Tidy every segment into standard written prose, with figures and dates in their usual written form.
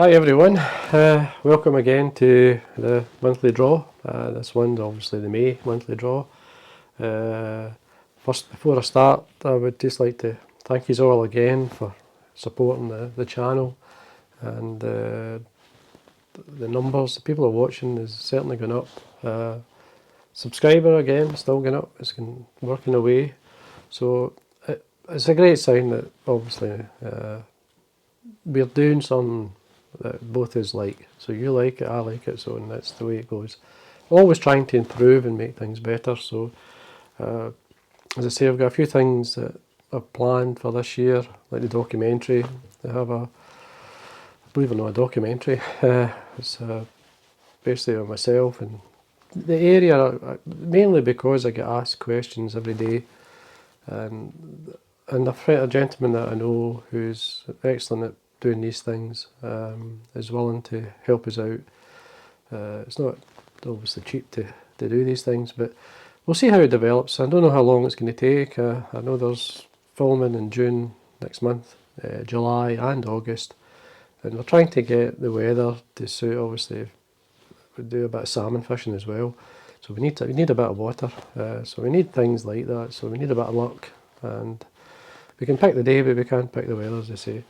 Hi everyone, welcome again to the monthly draw. This one's obviously the May monthly draw. First, before I start, I would just like to thank you all again for supporting the channel, and the numbers, the people who are watching is certainly going up. Subscriber again, still going up, it's working away. So it's a great sign that obviously we're doing something that both is like. So you like it, I like it, so and that's the way it goes. Always trying to improve and make things better. So as I say, I've got a few things that I've planned for this year, like the documentary. I have believe it or not, a documentary. It's basically on myself and the area, mainly because I get asked questions every day, and a gentleman that I know who's excellent at doing these things is willing to help us out. It's not obviously cheap to do these things, but we'll see how it develops. I don't know how long it's going to take. I know there's filming in June next month, July and August, and we're trying to get the weather to suit. Obviously, we do a bit of salmon fishing as well, so we need a bit of water. So we need things like that. So we need a bit of luck, and we can pick the day, but we can't pick the weather, as they say.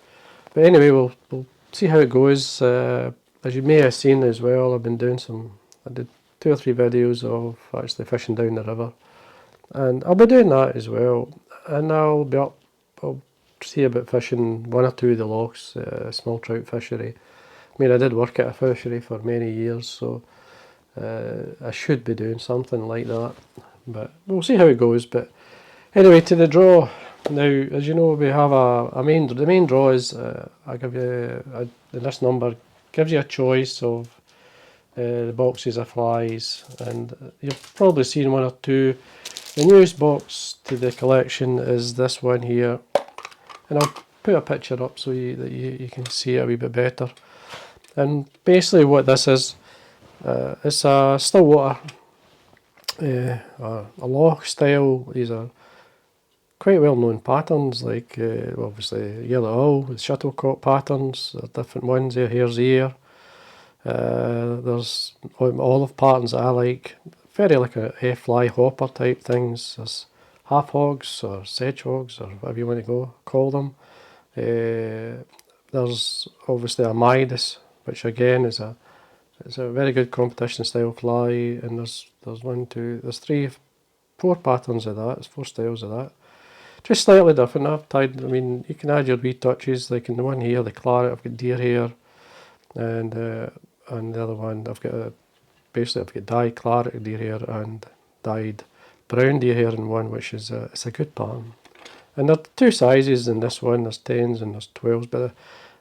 But anyway, we'll see how it goes. As you may have seen as well, I did 2 or 3 videos of actually fishing down the river, and I'll be doing that as well. And I'll see about fishing 1 or 2 of the lochs, small trout fishery. I mean, I did work at a fishery for many years, so I should be doing something like that. But we'll see how it goes. But anyway, to the draw. Now, as you know, we have the main draw is, I give you, this number gives you a choice of the boxes of flies, and you've probably seen 1 or 2. The newest box to the collection is this one here, and I'll put a picture up so that you can see it a wee bit better. And basically what this is, it's a still water, a loch style. These are quite well known patterns, like obviously yellow owl with shuttlecock patterns. There are different ones there, hare's ear. There's olive patterns that I like, very like a fly hopper type things. There's half hogs or sedge hogs or whatever you want to call them. There's obviously a Midas, which again is a very good competition style fly, and there's 3, 4 patterns of that. There's 4 styles of that. Just slightly different. I mean, you can add your wee touches, like in the one here, the claret, I've got deer hair, and the other one, I've got dyed claret deer hair and dyed brown deer hair in one, which is it's a good pattern. And there are 2 sizes in this one. There's 10s and there's 12s, but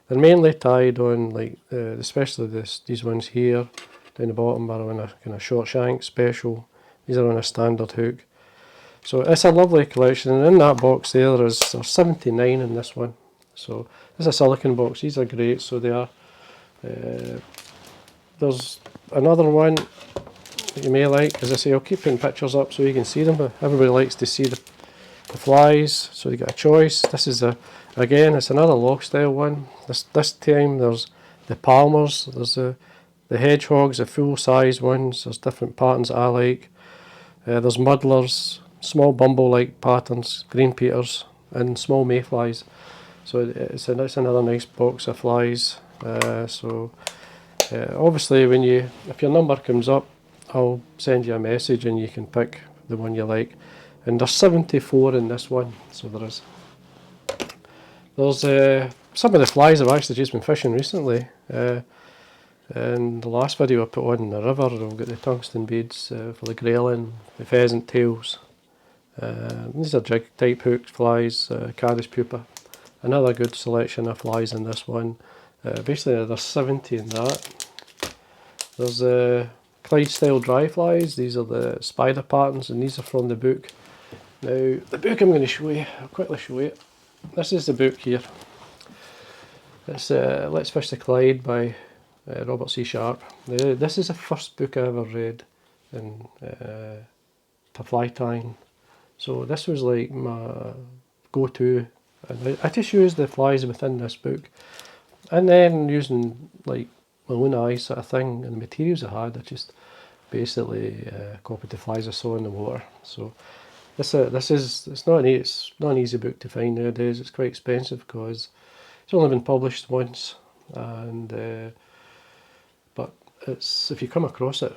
they're mainly tied on, like especially these ones here down the bottom are on a kind of short shank special. These are on a standard hook. So it's a lovely collection, and in that box there's 79 in this one. So this is a silicone box. These are great. So they are. There's another one that you may like. As I say, I'll keep putting pictures up so you can see them. But everybody likes to see the flies, so you get a choice. This is again, it's another loch style one. This time there's the palmers. There's the hedgehogs, the full size ones. There's different patterns that I like. There's muddlers, small bumble-like patterns, green peters, and small mayflies. So it's another nice box of flies. Obviously, if your number comes up, I'll send you a message and you can pick the one you like. And there's 74 in this one, so there is. There's some of the flies I've actually just been fishing recently. And the last video I put on in the river, I've got the tungsten beads for the grayling, the pheasant tails. These are jig type hooked flies, caddis pupa. Another good selection of flies in this one. Basically there's 70 in that. There's Clyde style dry flies. These are the spider patterns, and these are from the book. Now the book I'm going to show you, I'll quickly show you. This is the book here. It's Let's Fish the Clyde by Robert C. Sharp. This is the first book I ever read in for fly tying. So this was like my go-to. And I just used the flies within this book. And then using like my own eyes sort of thing, and the materials I had, I just basically copied the flies I saw in the water. So it's not an easy book to find nowadays. It's quite expensive because it's only been published once, and but if you come across it,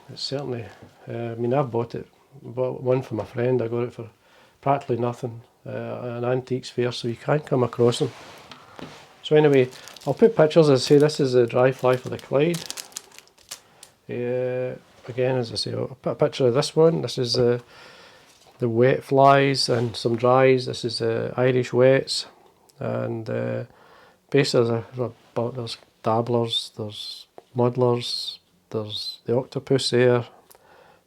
it's certainly. I mean, I've bought one for my friend. I got it for practically nothing at an antiques fair, so you can come across them. So anyway, I'll put pictures. As I say, this is a dry fly for the Clyde. Again, as I say, I'll put a picture of this one. This is the wet flies and some dries. This is Irish wets, and basically there's dabblers, there's muddlers, there's the octopus there.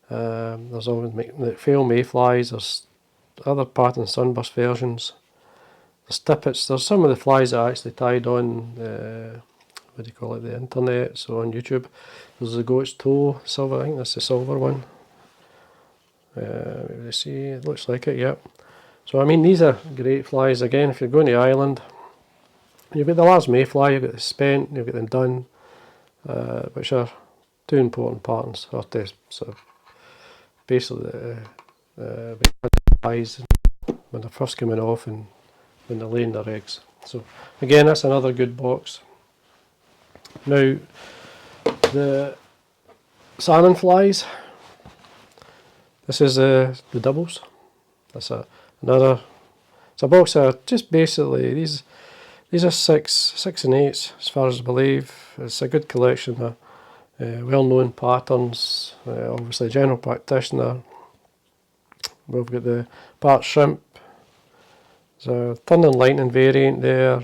There's always McPhail mayflies. There's other pattern sunburst versions. There's tippets. There's some of the flies that I actually tied on, what do you call it, the internet, so on YouTube. There's the goat's toe silver, I think that's the silver one. You see, it looks like it, yep. So I mean, these are great flies. Again, if you're going to Ireland, you've got the large mayfly, you've got the spent, you've got them done, which are two important patterns, or to sort of basically the flies when they're first coming off and when they're laying their eggs. So again, that's another good box. Now, the salmon flies, this is the doubles. That's another. It's a box of just basically these are six and eights as far as I believe. It's a good collection of well-known patterns. Obviously, general practitioner. We've got the part shrimp. There's a Thunder and Lightning variant there.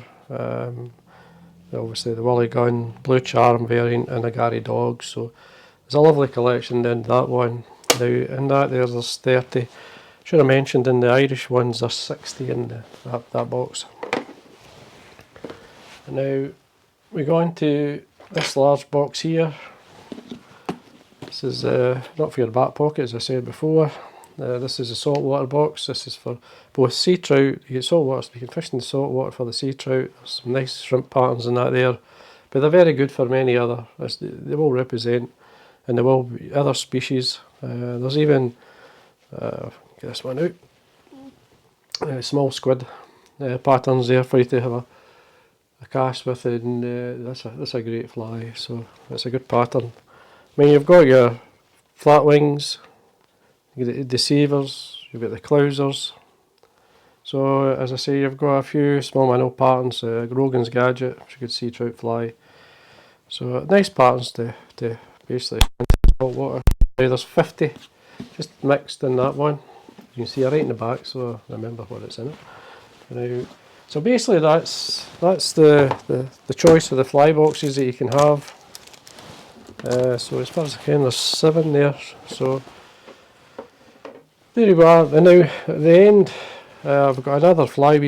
Obviously the Willy Gun, Blue Charm variant, and a Gary Dog. So there's a lovely collection in that one. Now in that there's 30. Should have mentioned in the Irish ones there's 60 in that box. And now we go into this large box here. This is not for your back pocket, as I said before. This is a saltwater box. This is for both sea trout. You get saltwater, so you can fish in the saltwater for the sea trout. There's some nice shrimp patterns in that there, but they're very good for many other. They will represent, and there will be other species. There's even get this one out. Small squid patterns there for you to have a cast with, and that's a great fly. So it's a good pattern. I mean, you've got your flatwings. You've got the deceivers, you've got the clousers. So as I say, you've got a few small minnow patterns, Grogan's Gadget, which you could see trout fly. So nice patterns to basically salt water. There's 50 just mixed in that one. You can see it right in the back, so I remember what it's in it. Now, so basically that's the choice of the fly boxes that you can have. So as far as I can, there's 7 there. So there you are. And now at the end, I've got another fly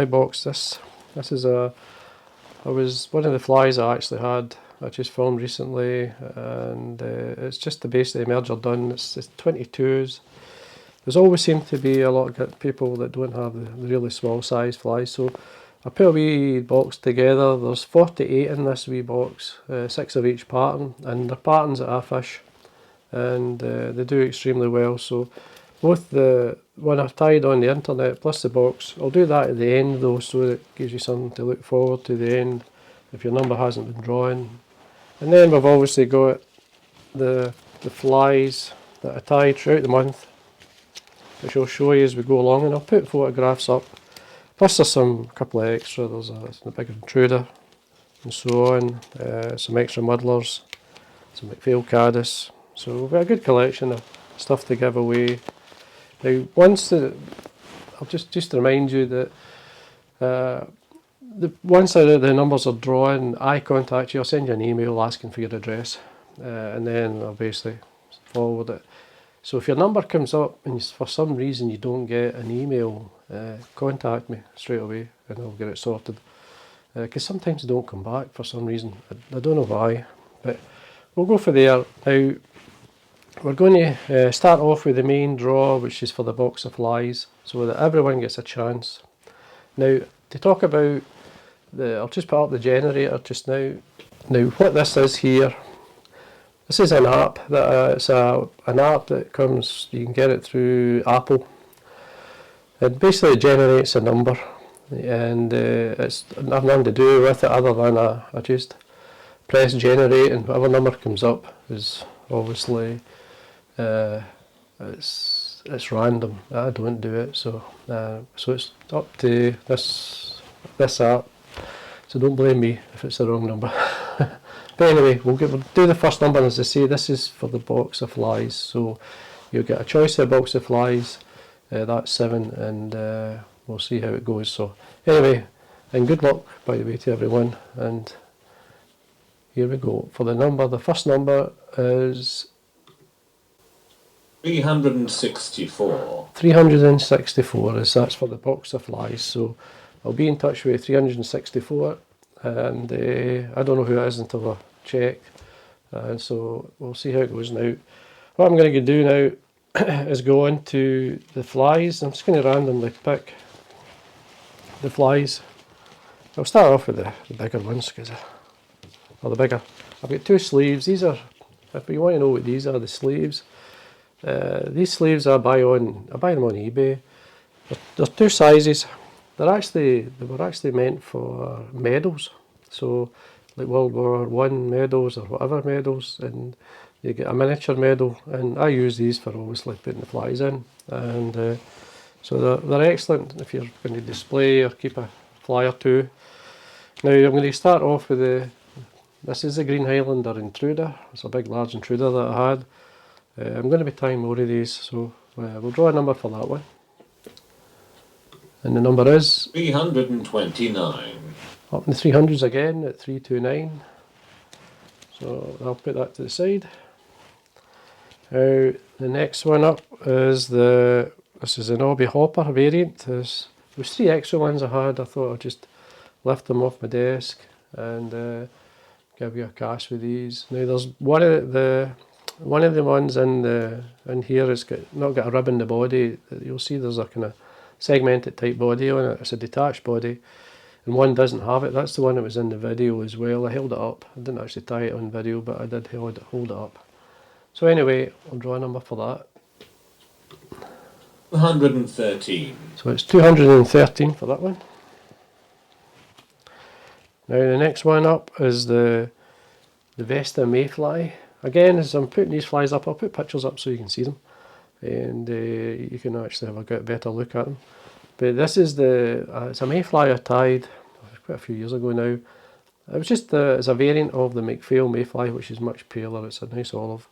box. This is one of the flies I actually had. I just filmed recently, and it's just the basically merger done. It's 22s. There's always seemed to be a lot of people that don't have the really small size flies. So I put a wee box together. There's 48 in this wee box, 6 of each pattern, and they're patterns that I fish, and they do extremely well. So both the one I've tied on the internet plus the box, I'll do that at the end though, so it gives you something to look forward to the end if your number hasn't been drawn. And then we've obviously got the flies that I tied throughout the month, which I'll show you as we go along, and I'll put photographs up. Plus there's a couple of extra, there's a big intruder and so on, some extra muddlers, some McPhail caddis. So we've got a good collection of stuff to give away. Now, I'll just to remind you that once the numbers are drawn, I contact you. I'll send you an email asking for your address, and then I'll basically forward it. So if your number comes up and for some reason you don't get an email, contact me straight away and I'll get it sorted. Because sometimes they don't come back for some reason. I don't know why, but we'll go for there. Now, we're going to start off with the main draw, which is for the box of flies, so that everyone gets a chance. Now, to talk about I'll just put up the generator just now. Now what this is here, this is an app that it's an app that comes. You can get it through Apple. It basically generates a number, and it's nothing to do with it other than I just press generate, and whatever number comes up is obviously it's random. I don't do it, so it's up to this app. So don't blame me if it's the wrong number. But anyway, we'll do the first number. As I say, this is for the box of flies. So you'll get a choice of a box of flies. That's 7, and we'll see how it goes. So anyway, and good luck, by the way, to everyone. And here we go. For the number, the first number is 364. 364, that's for the box of flies. So I'll be in touch with 364, and I don't know who it is until I check. So we'll see how it goes now. What I'm going to do now is go into the flies. I'm just going to randomly pick the flies. I'll start off with the bigger ones, or the bigger. I've got 2 sleeves. These are, if you want to know what these are, the sleeves. These sleeves I buy them on eBay. There's 2 sizes. They were actually meant for medals. So like World War One medals or whatever medals, and you get a miniature medal, and I use these for obviously putting the flies in, and so they're excellent if you're going to display or keep a fly or 2. Now I'm going to start off with this is the Green Highlander intruder. It's a big large intruder that I had. I'm going to be tying more of these, so we'll draw a number for that one. And the number is 329. Up in the 300s again at 329. So I'll put that to the side. Now the next one up is this is an Obby Hopper variant. There was 3 extra ones I had. I thought I'd just lift them off my desk and give you a cast with these. Now there's one of the ones in here has not got a rib in the body. You'll see there's a kind of segmented type body on it. It's a detached body, and one doesn't have it. That's the one that was in the video as well. I held it up. I didn't actually tie it on video, but I did hold it up. So anyway, I'll draw a number for that. 213. So it's 213 for that one. Now the next one up is the Vesta Mayfly. Again, as I'm putting these flies up, I'll put pictures up so you can see them, and you can actually have a better look at them. But this is it's a Mayfly I tied quite a few years ago now. It was just it's a variant of the McPhail Mayfly, which is much paler. It's a nice olive.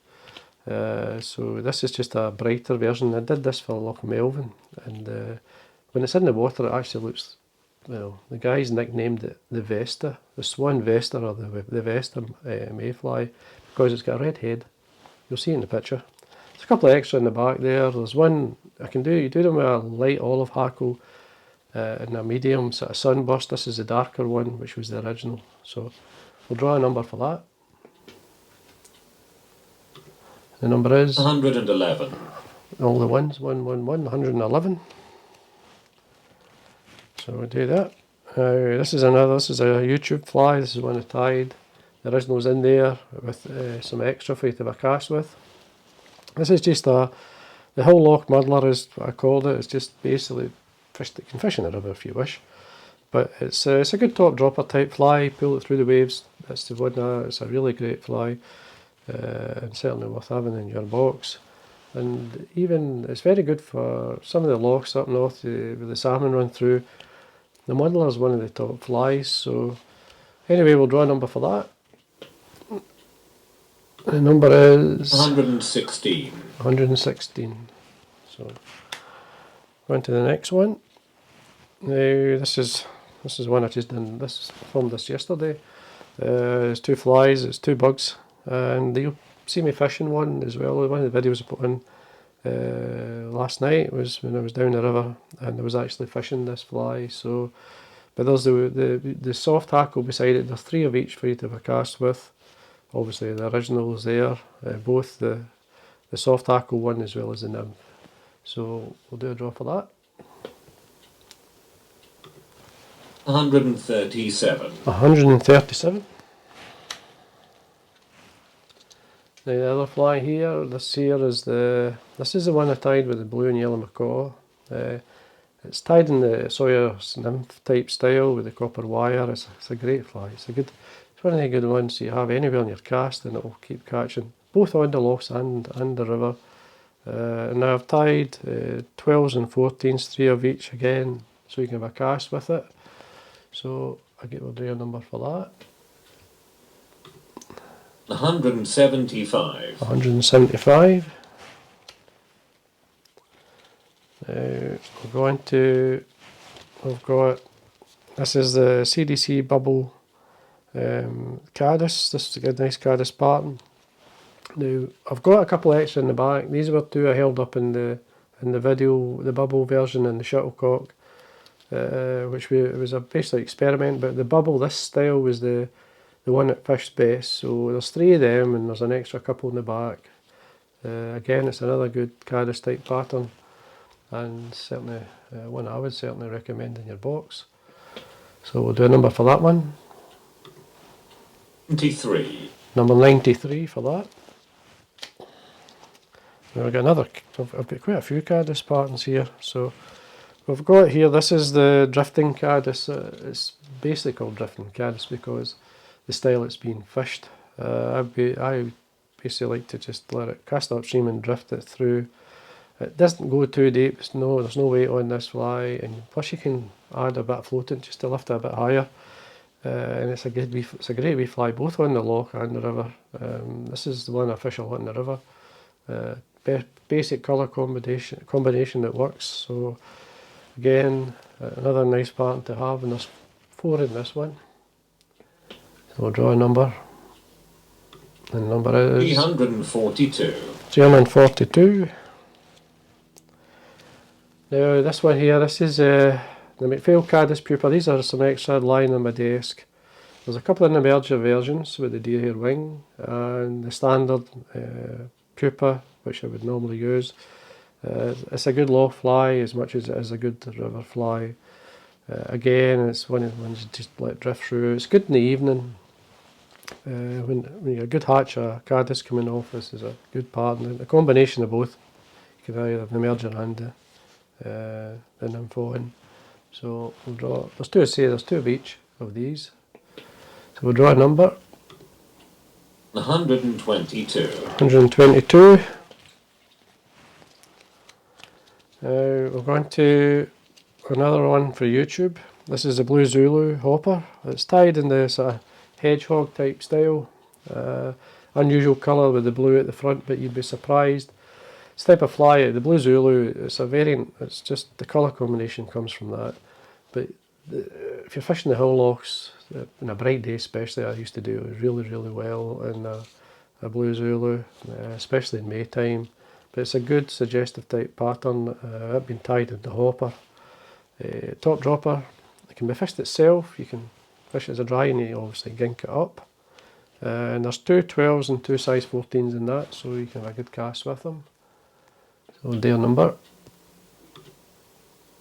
So this is just a brighter version. I did this for Loch Melvin, and when it's in the water, it actually looks, well, the guys nicknamed it the Vesta, the Swan Vesta, or the Vesta Mayfly, because it's got a red head. You'll see it in the picture. There's a couple of extra in the back there. There's one you do them with a light olive hackle and a medium sort of sunburst. This is the darker one, which was the original. So we'll draw a number for that. The number is 111. all the ones, 111. So we'll do that. This is a YouTube fly. This is one I tied. The original's in there with some extra for you to have a cast with. This is just the whole loch muddler is what I called it. It's just basically fish that can fish in the river if you wish. But it's a good top dropper type fly. Pull it through the waves. That's the one. It's a really great fly, and certainly worth having in your box. And even it's very good for some of the lochs up north where the salmon run through. The muddler is one of the top flies. So anyway, we'll draw a number for that. The number is 116. 116. So on to the next one. Now this is one I just done. Filmed this yesterday. There's 2 flies. It's 2 bugs, and you'll see me fishing one as well. One of the videos I put in last night was when I was down the river, and I was actually fishing this fly. So, but there's the soft hackle beside it. There's 3 of each for you to have a cast with. Obviously the original is there, both the soft hackle one as well as the nymph. So we'll do a draw for that. 137. 137. Now the other fly here, this is the one I tied with the blue and yellow macaw. It's tied in the Sawyer's nymph type style with the copper wire. It's a great fly. It's one of the good ones you have anywhere in your cast, and it will keep catching both on the lochs and the river. And now I've tied 12s and 14s, 3 of each again, so you can have a cast with it. So we'll do a number for that. 175. 175. This is the CDC bubble caddis. This is a nice caddis pattern. Now I've got a couple extra in the back. These were 2 I held up in the video, the bubble version and the shuttlecock, which it was a basically experiment. But the bubble, this style, was the one that fished best. So there's 3 of them, and there's an extra couple in the back. Again, it's another good caddis type pattern, and certainly one I would certainly recommend in your box. So we'll do a number for that one. 93. Number 93 for that. Now I've got quite a few caddis patterns here. So we've got here, this is the drifting caddis. It's basically called drifting caddis because the style it's being fished. I basically like to just let it cast upstream and drift it through. It doesn't go too deep. There's no weight on this fly, and plus you can add a bit of floating just to lift it a bit higher. And it's a great wee fly both on the loch and the river. This is the one I fish a lot in the river. Basic colour combination that works. So again, another nice pattern to have, and there's 4 in this one. So we'll draw a number, and the number is 342. 342. Now this one here, this is the McPhail caddis pupa. These are some extra lying on my desk. There's a couple of emerger versions with the deer hair wing, and the standard pupa, which I would normally use. It's a good loch fly as much as it is a good river fly. Again, it's one of the ones you just let drift through. It's good in the evening. When you get a good hatch of caddis coming off, this is a good pattern. A combination of both. You can either the merger and the nymph on. So we'll draw, there's 2 of each of these. So we'll draw a number. 122. 122. We're going to another one for YouTube. This is a blue Zulu hopper. It's tied in the sort of hedgehog type style. Unusual colour with the blue at the front, but you'd be surprised. This type of fly, the blue Zulu, it's a variant. It's just the colour combination comes from that. But if you're fishing the hill lochs, on a bright day especially, I used to do really well in a blue Zulu, especially in Maytime. But it's a good suggestive type pattern. I've been tied in the hopper. Top dropper, it can be fished itself. You can fish it as a dry, and you obviously gink it up. And there's 2 12s and 2 size 14s in that, so you can have a good cast with them. So their number.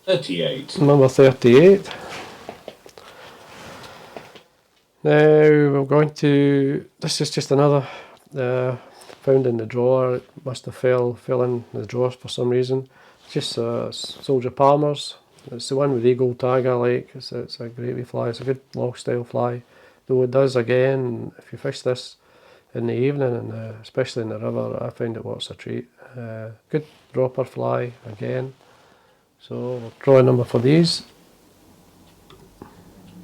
38. Number 38. Now we're going to, this is just another found in the drawer. It must have fell in the drawers for some reason. It's just Soldier Palmer's. It's the one with the eagle tag I like. It's a great wee fly. It's a good loch style fly. Though it does, again, if you fish this in the evening, and especially in the river, I find it works a treat. Good dropper fly again. So we'll draw a number for these.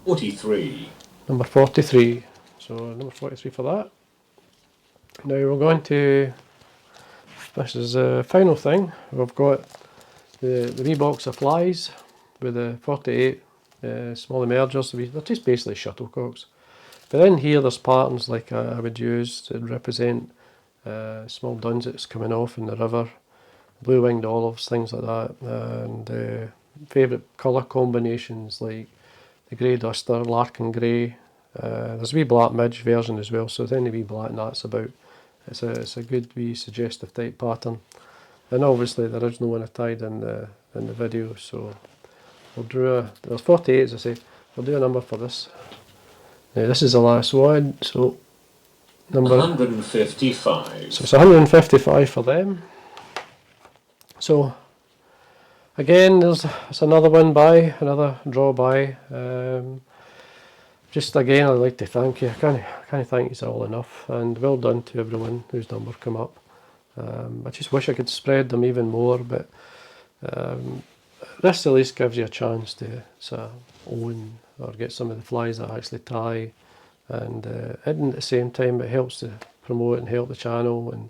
43. Number 43. So number 43 for that. Now we're going to, this is the final thing. We've got the wee box of flies with the 48 small emergers. They're just basically shuttlecocks. But in here there's patterns like I would use to represent small dunsets coming off in the river, blue-winged olives, things like that, and favourite colour combinations like the grey duster, larkin grey. There's a wee black midge version as well, so if any wee black gnats about, it's a good wee suggestive type pattern. And obviously the original one I tied in the video, so we'll draw, there's 48 as I say, we'll do a number for this. Now this is the last one, so number 155. so it's 155 for them. So again, there's another win by, another draw by. Just again, I'd like to thank you. I can't thank you all enough, and well done to everyone whose number come up. I just wish I could spread them even more, but this at least gives you a chance to own or get some of the flies that I actually tie, and at the same time it helps to promote and help the channel, and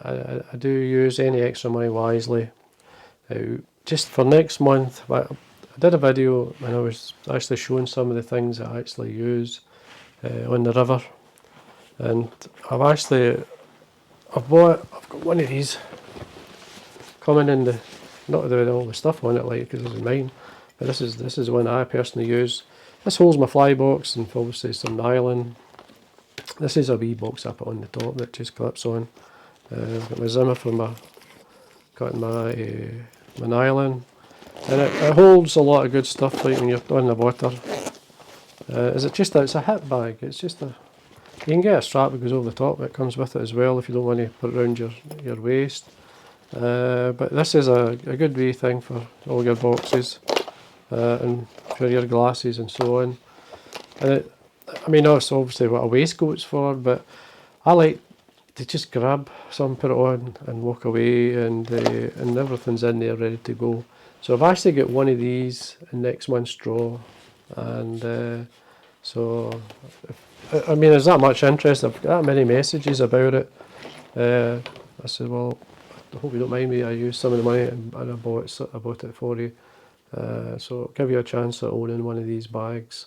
I do use any extra money wisely. Just for next month, I did a video and I was actually showing some of the things that I actually use on the river, and I've got one of these coming in the, not with all the stuff on it like because this is mine, but this is one I personally use. This holds my fly box and obviously some nylon. This is a wee box I put on the top that just clips on. I've got my zimmer for my nylon, and it holds a lot of good stuff like when you're on the water. It's a hip bag. It's just you can get a strap that goes over the top that comes with it as well if you don't want to put it around your waist. But this is a good wee thing for all your boxes and for your glasses and so on. And that's obviously what a waistcoat's for, but I like to just grab some, put it on and walk away, and everything's in there ready to go. So I've actually got one of these in next month's draw, and so there's that much interest. I've got that many messages about it. I said, well, I hope you don't mind me. I used some of the money and I bought it for you. So it'll give you a chance at owning one of these bags.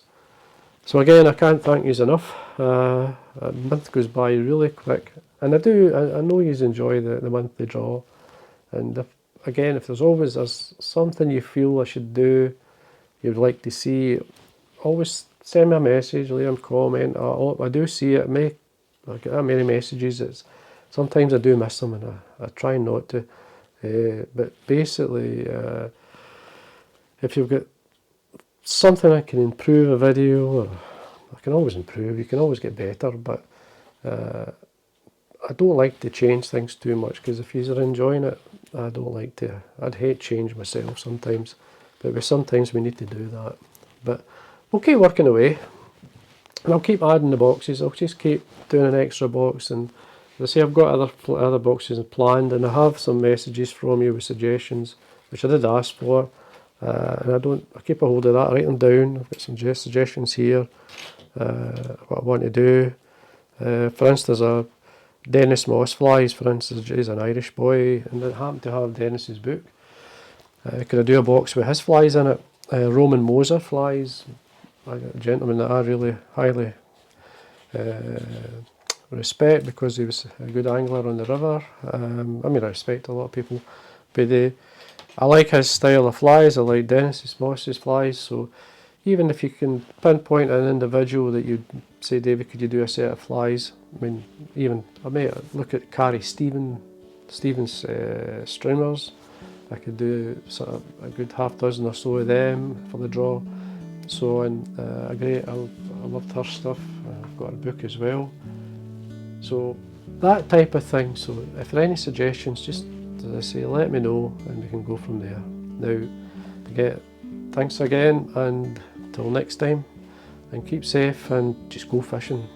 So again, I can't thank you enough. A month goes by really quick, and I know you enjoy the monthly draw. And if there's something you feel I should do, you'd like to see, always send me a message, leave a comment. I do see it. I get that many messages. Sometimes I do miss them, and I try not to. But basically, if you've got something I can improve a video, or I can always improve, you can always get better, but I don't like to change things too much, because if you're enjoying it, I don't like to. I'd hate change myself sometimes, but sometimes we need to do that. But we'll keep working away, and I'll keep adding the boxes. I'll just keep doing an extra box, and as I say, I've got other boxes planned, and I have some messages from you with suggestions, which I did ask for. And I keep a hold of that, I write them down. I've got some suggestions here, what I want to do. For instance, Dennis Moss flies, for instance, he's an Irish boy, and I happen to have Dennis's book. Could I do a box with his flies in it? Roman Moser flies, a gentleman that I really highly respect, because he was a good angler on the river. I respect a lot of people, but I like his style of flies. I like Dennis Moss's flies. So even if you can pinpoint an individual that you'd say, David, could you do a set of flies? I may look at Carrie Stevens' streamers. I could do sort of a good half dozen or so of them for the draw. So, and I loved her stuff. I've got a book as well. So that type of thing. So if there are any suggestions, just, as I say, let me know, and we can go from there. Now, thanks again, and until next time, and keep safe, and just go fishing.